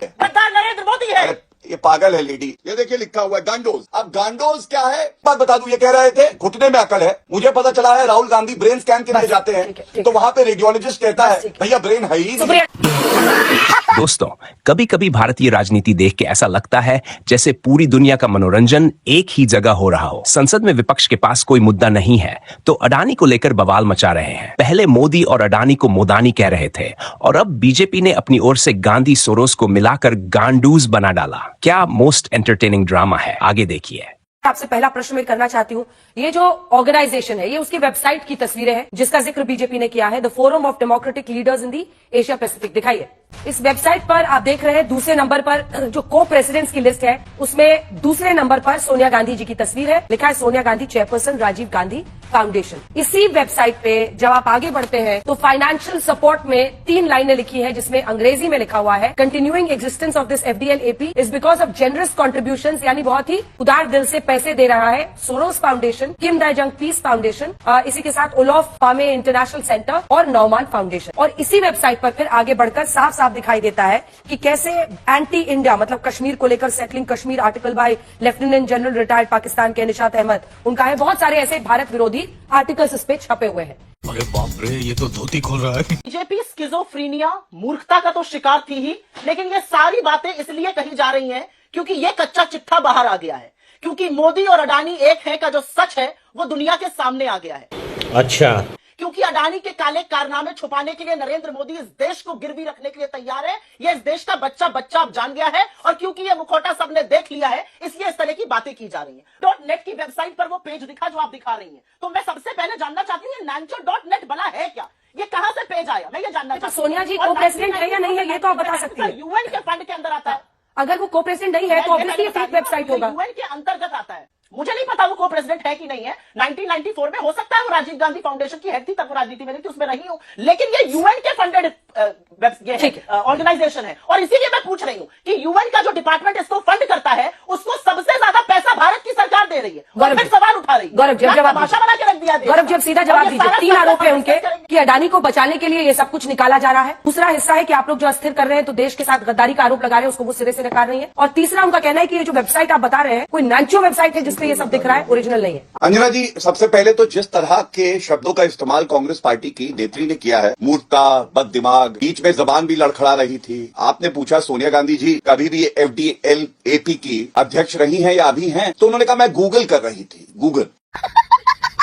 गद्दार नरेंद्र मोदी है। ये पागल है लेडी। ये देखिए लिखा हुआ है गांडोज। अब गांडोज क्या है बात बता दूं। ये कह रहे थे घुटने में अकल है। मुझे पता चला है राहुल गांधी ब्रेन स्कैन के लिए जाते हैं तो वहां पे रेडियोलॉजिस्ट कहता है भैया ब्रेन है ही नहीं। दोस्तों, कभी कभी भारतीय राजनीति देख के ऐसा लगता है जैसे पूरी दुनिया का मनोरंजन एक ही जगह हो रहा हो। संसद में विपक्ष के पास कोई मुद्दा नहीं है तो अडानी को लेकर बवाल मचा रहे हैं। पहले मोदी और अडानी को मोदानी कह रहे थे और अब बीजेपी ने अपनी ओर से गांधी सोरोस को मिलाकर गांडूज बना डाला। क्या मोस्ट एंटरटेनिंग ड्रामा है, आगे देखिए। आपसे पहला प्रश्न मैं करना चाहती हूँ, ये जो ऑर्गेनाइजेशन है ये उसकी वेबसाइट की तस्वीरें हैं जिसका जिक्र बीजेपी ने किया है, the forum of democratic leaders in the Asia Pacific. दिखाइए इस वेबसाइट पर आप देख रहे हैं दूसरे नंबर पर जो को प्रेसिडेंट्स की लिस्ट है उसमें दूसरे नंबर पर सोनिया गांधी जी की तस्वीर है। लिखा है सोनिया गांधी चेयरपर्सन राजीव गांधी फाउंडेशन। इसी वेबसाइट पे जब आप आगे बढ़ते हैं तो फाइनेंशियल सपोर्ट में 3 लाइनें लिखी है जिसमें अंग्रेजी में लिखा हुआ है continuing existence of this FDL AP is because of generous contributions, यानी बहुत ही उदार दिल से पैसे दे रहा है सोरोस फाउंडेशन, किम दाइजंग पीस फाउंडेशन, इसी के साथ ओलोफ पामे इंटरनेशनल सेंटर और नौमान फाउंडेशन। और इसी वेबसाइट पर फिर आगे बढ़कर साफ साफ दिखाई देता है कि कैसे एंटी इंडिया मतलब कश्मीर को लेकर settling Kashmir article by lieutenant general retired Pakistan के निशात अहमद, उनका है बहुत सारे ऐसे भारत विरोधी आर्टिकल्स इस पे छपे हुए हैं। अरे बाप रे, ये तो धोती खोल रहा है। बीजेपी स्किज़ोफ्रीनिया मूर्खता का तो शिकार थी ही, लेकिन ये सारी बातें इसलिए कही जा रही हैं क्योंकि ये कच्चा चिट्ठा बाहर आ गया है, क्योंकि मोदी और अडानी एक है का जो सच है वो दुनिया के सामने आ गया है। अच्छा, क्योंकि अडानी के काले कारनामे छुपाने के लिए नरेंद्र मोदी इस देश को गिरवी रखने के लिए तैयार है। ये इस देश का बच्चा अब जान गया है और क्योंकि ये मुखौटा सबने देख लिया है इसलिए इस तरह की बातें की जा रही हैं। .net की वेबसाइट पर वो पेज दिखा जो आप दिखा रही हैं, तो मैं सबसे पहले जानना चाहती हूँ ये नानचो.net बना है क्या? ये कहाँ से पेज आया? मैं ये जानना चाहती हूँ। सोनिया जी को प्रेसिडेंट है या नहीं है ये तो आप बता सकती हैं। यूएन के फंड के अंदर आता है। अगर वो को प्रेसिडेंट नहीं है तो ऑब्वियसली फेक वेबसाइट होगा। यूएन के अंतर्गत आता है। मुझे नहीं पता वो को प्रेसिडेंट है कि नहीं है। 1994 में हो सकता है वो राजीव गांधी फाउंडेशन की हेड थी, तब वो राजनीति में नहीं थी, उसमें रही हूं, लेकिन ये यूएन के फंडेड ऑर्गेनाइजेशन है और इसीलिए मैं पूछ रही हूँ कि यूएन का जो डिपार्टमेंट इसको फंड करता है उसको सबसे ज्यादा पैसा भारत की सरकार दे रही है। गौरव सवाल उठा रही है। गौरव जी जवाब भाषा बना के रख दिया। गौरव जी सीधा जवाब दीजिए। 3 आरोप है उनके कि अडानी को बचाने के लिए ये सब कुछ निकाला जा रहा है। दूसरा हिस्सा है कि आप लोग जो अस्थिर कर रहे हैं तो देश के साथ गद्दारी का आरोप लगा रहे हैं, उसको वो सिरे से नकार रही है। और तीसरा उनका कहना है कि ये जो वेबसाइट आप बता रहे हैं कोई नाचो वेबसाइट है जिसपे ये सब दिख रहा है, ओरिजिनल नहीं है। अंजना जी, सबसे पहले तो जिस तरह के शब्दों का इस्तेमाल कांग्रेस पार्टी की नेत्री ने किया है, मूर्खता, बददिमाग, बीच में जबान भी लड़खड़ा रही थी। आपने पूछा सोनिया गांधी जी कभी भी एफडीएल एपी की अध्यक्ष रही हैं या अभी हैं, तो उन्होंने कहा मैं गूगल कर रही थी। गूगल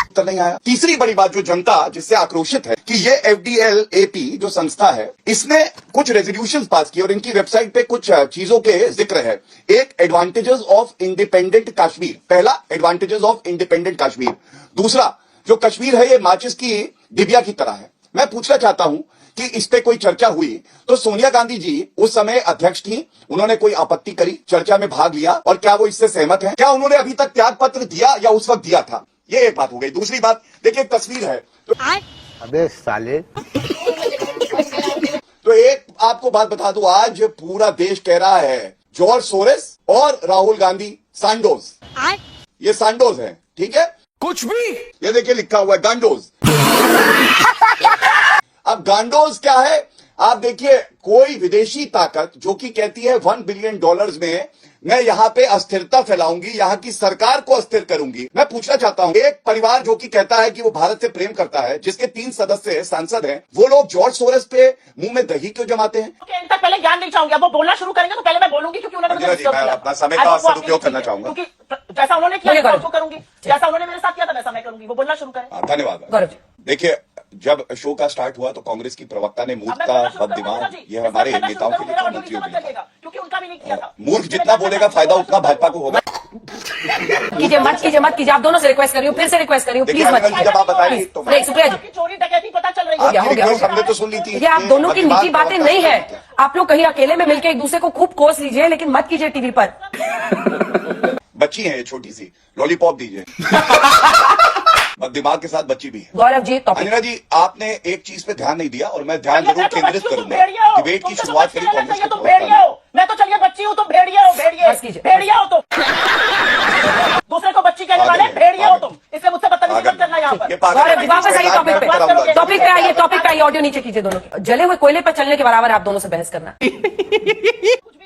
उत्तर नहीं आया। तीसरी बड़ी बात जो जनता जिससे आक्रोशित है कि ये एफडीएल एपी जो संस्था है इसने कुछ रेजोल्यूशंस पास किए और इनकी वेबसाइट पे कुछ चीजों के जिक्र है। एक एडवांटेजेस ऑफ इंडिपेंडेंट कश्मीर, पहला एडवांटेजेस ऑफ इंडिपेंडेंट कश्मीर, दूसरा जो कश्मीर है ये माचिस की डिबिया की तरह है। मैं पूछना चाहता हूं कि इस पे कोई चर्चा हुई तो सोनिया गांधी जी उस समय अध्यक्ष थी, उन्होंने कोई आपत्ति करी, चर्चा में भाग लिया और क्या वो इससे सहमत हैं? क्या उन्होंने अभी तक त्याग पत्र दिया या उस वक्त दिया था? ये एक बात हो गई। दूसरी बात देखिए एक तस्वीर है तो अबे साले तो एक आपको बात बता दूं, आज पूरा देश कह रहा है जॉर्ज सोरेस और राहुल गांधी सांडोज, ये सांडोज है, ठीक है? कुछ भी। ये देखिए लिखा हुआ है गांडोज। अब गांडोज क्या है? आप देखिए कोई विदेशी ताकत जो कि कहती है $1 बिलियन में मैं यहाँ पे अस्थिरता फैलाऊंगी, यहाँ की सरकार को अस्थिर करूंगी। मैं पूछना चाहता हूँ एक परिवार जो कि कहता है कि वो भारत से प्रेम करता है, जिसके 3 सदस्य सांसद हैं, वो लोग जॉर्ज सोरेस पे मुंह में दही क्यों जमाते हैं? इनका पहले ज्ञान नहीं चाहूंगी। अब वो बोलना शुरू करेंगे तो पहले मैं बोलूंगी क्योंकि उन्होंने मुझे डिस्टर्ब किया। अपना समय का सदुपयोग करना चाहूंगा क्योंकि जैसा उन्होंने किया मैं करूंगी, जैसा उन्होंने मेरे साथ किया था वैसा मैं करूंगी। वो बोलना शुरू करें। धन्यवाद। गौरव जी देखिए जब शो का स्टार्ट हुआ तो कांग्रेस की प्रवक्ता ने मूर्खता, बददिमाग, ये हमारे नेताओं के लिए चुनौती होगी। क्योंकि उनका भी नहीं किया था। मूर्ख जितना बोलेगा फायदा उतना भाजपा को होगा। कीजिए मत कीजिए। आप दोनों से रिक्वेस्ट कर रही हूँ, फिर से रिक्वेस्ट कर रही हूँ, प्लीज मत कीजिए। जब आप बताइए तो नहीं सुप्रिया जी चोरी डकैती पता चल रही आपकी हो गया। रिक्वेस्ट हमने तो सुन ली थी। ये आप दोनों की निजी बातें नहीं है। आप लोग कहीं अकेले में मिलकर एक दूसरे को खूब कोस लीजिए लेकिन मत कीजिए टीवी पर। बच्ची है ये छोटी सी, लॉलीपॉप दीजिए। दिमाग के साथ बच्ची भी है। गौरव जी अंजना जी आपने एक चीज पे ध्यान नहीं दिया और मैं ध्यान जरूर केंद्रित करूंगा। डिबेट की शुरुआत करी कांग्रेस के प्रवक्ता। मैं तो चलिए बच्ची हूँ, तुम भेड़िया हो, भेड़िया हो तुम। दूसरे को बच्ची कहने वाले भेड़िया हो तुम। इससे मुझसे बदतमीजी मत करना यहाँ पर। गौरव जी वापस आइए टॉपिक पे आइए। ऑडियो नीचे कीजिए दोनों। जले हुए कोयले पर चलने के बराबर आप दोनों से बहस करना।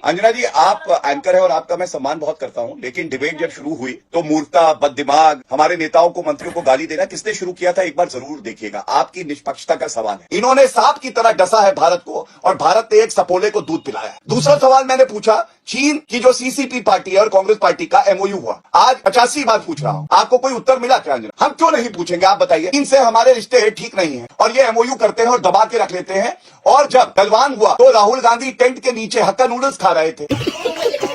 अंजना जी, आप एंकर है और आपका मैं सम्मान बहुत करता हूं, लेकिन डिबेट जब शुरू हुई तो मूर्खता, बददिमाग, हमारे नेताओं को, मंत्रियों को गाली देना किसने शुरू किया था, एक बार जरूर देखिएगा। आपकी निष्पक्षता का सवाल है। इन्होंने सांप की तरह डसा है भारत को और भारत ने एक सपोले को दूध पिलाया है। दूसरा सवाल मैंने पूछा, चीन की जो सीसीपी पार्टी है और कांग्रेस पार्टी का एमओयू हुआ, आज 85 बार पूछ रहा हूं, आपको कोई उत्तर मिला क्या अंजना? हम क्यों नहीं पूछेंगे, आप बताइए। इनसे हमारे रिश्ते ठीक नहीं है और ये एमओयू करते हैं और दबा के रख लेते हैं। और जब गलवान हुआ तो राहुल गांधी टेंट के नीचे हक्का नूडल्स खा रहे थे,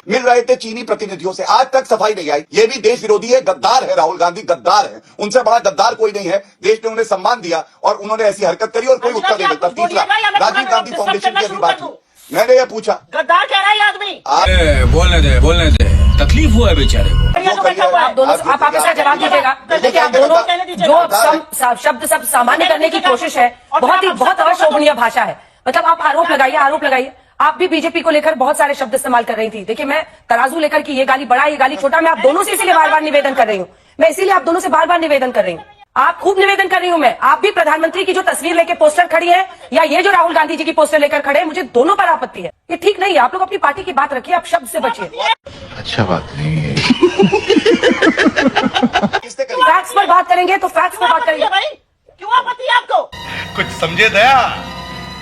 मिल रहे थे चीनी प्रतिनिधियों से, आज तक सफाई नहीं आई। ये भी देश विरोधी है, गद्दार है राहुल गांधी, गद्दार है। उनसे बड़ा गद्दार कोई नहीं है। देश ने उन्हें सम्मान दिया और उन्होंने ऐसी हरकत करी और कोई उत्तर नहीं देता। तीसरा, राजीव गांधी फाउंडेशन की अभी बात हुई, मैंने ये पूछा, गद्दार कह रहा है ये आदमी। बोलने दे तकलीफ हुआ है बेचारे को। आप दोनों आप इसका जवाब दीजिएगा। देखिए, आप दोनों जो शब्द सब सामान्य करने की कोशिश है, बहुत अशोभनीय भाषा है। मतलब आप आरोप लगाइए। आप भी बीजेपी को लेकर बहुत सारे शब्द इस्तेमाल कर रही थी। देखिए, मैं तराजू लेकर कि ये गाली बड़ा, ये गाली छोटा, मैं आप दोनों से इसीलिए बार बार निवेदन कर रही हूँ। मैं इसीलिए आप दोनों से बार बार निवेदन कर रही हूँ। आप खूब निवेदन कर रही हूं मैं। आप भी प्रधानमंत्री की जो तस्वीर लेके पोस्टर खड़ी है या ये जो राहुल गांधी जी की पोस्टर लेकर खड़े हैं, मुझे दोनों पर आपत्ति है। ये ठीक नहीं है। आप लोग अपनी पार्टी की बात रखिए, आप शब्द से बचिए। अच्छा बात नहीं है। फैक्ट्स पर बात करेंगे तो फैक्ट्स पर बात करेंगे। भाई क्यों आपत्ति है आपको? कुछ समझे दया?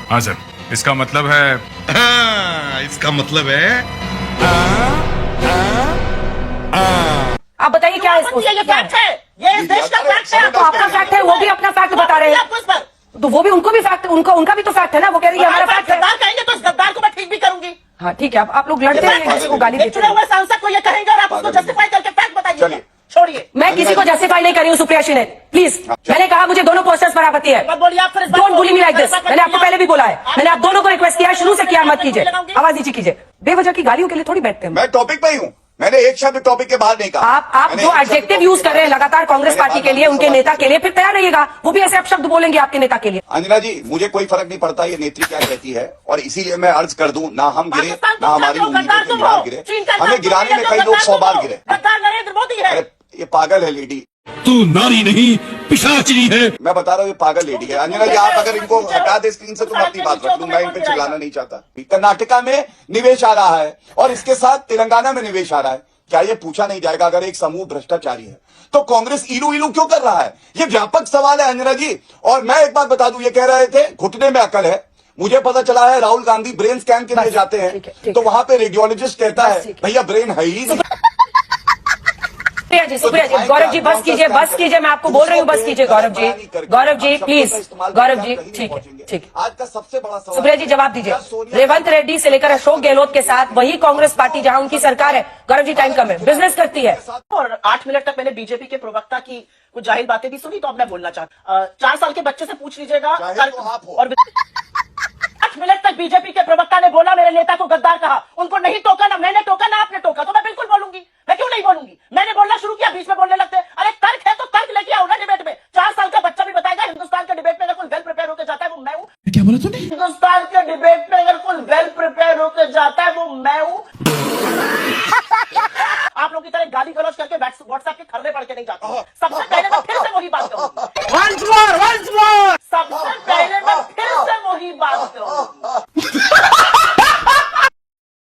हाँ सर, इसका मतलब है इसका मतलब है आप बताइए क्या है इसको? ये फैक्ट है, ये इस देश का फैक्ट है। तो आपका फैक्ट है, वो भी अपना फैक्ट बता रहे हैं। तो वो भी, उनको भी फैक्ट, उनका भी तो फैक्ट है ना। वो कह रही है हमारा फैक्ट है। गद्दार कहेंगे तो इस गद्दार को मैं ठीक भी करूंगी। हाँ ठीक है, आप लोग लड़ते हैं, किसी को गाली देते चुने हुए सांसद को ये कहेंगे और आप उसको जस्टिफाई करके फैक्ट बताइए। छोड़िए, मैं किसी को जस्टिफाई नहीं कर रही हूँ सुप्रिया श्री ने, प्लीज। मैंने कहा मुझे दोनों पोस्टर्स पर आपत्ति है। मत बोलिए आप फिर। Don't bully me like this. मैंने आपको पहले भी बोला है, मैंने आप दोनों को रिक्वेस्ट किया है, शुरू से किया, मत कीजिए, आवाज नीचे कीजिए। बेवजह की गालियों के लिए थोड़ी बैठते हैं। मैं टॉपिक पे ही हूँ, मैंने एक शब्द टॉपिक के बाहर नहीं कहा। आप जो एडजेक्टिव यूज कर रहे हैं लगातार कांग्रेस पार्टी के लिए, उनके नेता के लिए, फिर तैयार रहिएगा, वो भी ऐसे आप शब्द बोलेंगे आपके नेता के लिए। अंजना जी, मुझे कोई फर्क नहीं पड़ता ये नेत्री क्या कहती है, और इसीलिए मैं अर्ज कर दूं, ना हम गिरे, ना हमारी उम्मीदों के गिरान गिरे। हमें गिराने में कई लोग 100 बार गिरे। गद्दार नरेंद्र मोदी है। अरे ये पागल है लेडी, तू नारी नहीं पिशाचनी है। मैं बता रहा हूँ ये पागल लेडी है। अंजना जी, आप अगर इनको हटा दे स्क्रीन से तो मैं अपनी बात रख लूं, मैं इन पे चिल्लाना नहीं चाहता। कर्नाटका में निवेश आ रहा है और इसके साथ तेलंगाना में निवेश आ रहा है। क्या ये पूछा नहीं जाएगा अगर एक समूह भ्रष्टाचारी है तो कांग्रेस इलू इलू क्यों कर रहा है? ये व्यापक सवाल है अंजना जी। और मैं एक बात बता दूं, ये कह रहे थे घुटने में अकल है। मुझे पता चला है राहुल गांधी ब्रेन स्कैन के लिए जाते हैं तो वहां पे रेडियोलॉजिस्ट कहता है भैया ब्रेन है ही नहीं। सुप्रिया जी, गौरव जी बस कीजिए, मैं आपको बोल रही हूँ बस कीजिए। गौरव जी प्लीज, गौरव जी ठीक है। आज का सबसे बड़ा सवाल, सुप्रिया जी जवाब दीजिए। रेवंत रेड्डी से लेकर अशोक गहलोत के साथ वही कांग्रेस पार्टी जहां उनकी सरकार है, गौरव जी टाइम कम है, बिजनेस करती है। और 8 मिनट तक मैंने बीजेपी के प्रवक्ता की कुछ जाहिल बातें भी सुनी, तो अब मैं बोलना चाहता। 4 साल के बच्चे से पूछ लीजिएगा। और 8 मिनट तक बीजेपी के प्रवक्ता ने बोला, मेरे नेता को गद्दार कहा। उनको नहीं टोका, ना मैंने टोका ना आपने टोका, तो मैं बिल्कुल बोलूंगी। मैं क्यों नहीं बोलूंगी? मैंने बोलना शुरू किया, बीच में बोलने लगते। अरे तर्क है तो तर्क लेके आओ ना डिबेट में। 4 साल का बच्चा भी बताएगा हिंदुस्तान के डिबेट में अगर कोई वेल प्रिपेयर होकर जाता है वो मैं हूं। क्या बोला तूने? हिंदुस्तान के डिबेट में अगर कोई वेल प्रिपेयर होकर जाता है वो मैं हूं। आप लोग की तरह गाली गलौज करके व्हाट्सएप के खर्रे पढ़ के नहीं जाता। सबसे पहले मैं फिर से वही बात करूंगी। सबसे पहले मैं फिर से वही बात करूंगी।